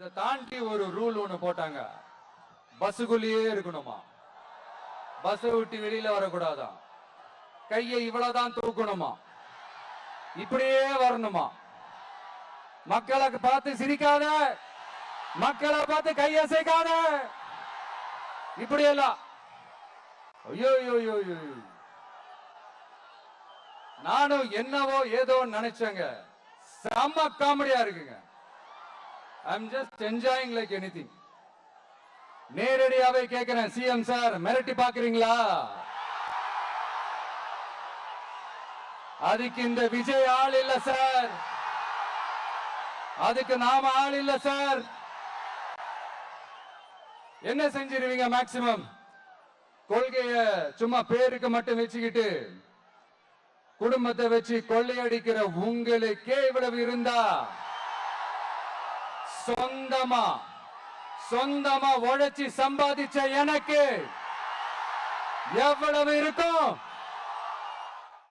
அதை தாண்டி ஒரு ரூல் ஒண்ணு போட்டாங்க. பஸ்ஸுக்குள்ளேயே இருக்கணுமா, பஸ் விட்டு வெளியில வரக்கூடாதா, கையை இவ்வளவுதான் தூக்கணுமா, இப்படியே வரணுமா, மக்களை பார்த்து சிரிக்காத, மக்களை பார்த்து கையசைக்காத, இப்படி எல்லாம். ஐயோ நானும் என்னவோ ஏதோ நினைச்சேங்க. செம்ம காமெடியா இருக்குங்க. I'm just enjoying like anything. நேரடியாவே கேட்கிறேன், சிஎம் சார் மிரட்டி பாக்குறீங்களா? அதுக்கு இந்த விஜய் ஆள் இல்ல சார், அதுக்கு நாம ஆள் இல்ல சார். என்ன செஞ்சிருவீங்க? மேக்சிமம் கொள்கைய சும்மா பேருக்கு மட்டும் வச்சுக்கிட்டு குடும்பத்தை வச்சு கொள்ளையடிக்கிற உங்களுக்கே இவ்வளவு இருந்தா, சொந்தமா உழைச்சி சம்பாதிச்ச எனக்கு எவ்வளவு இருக்கும்?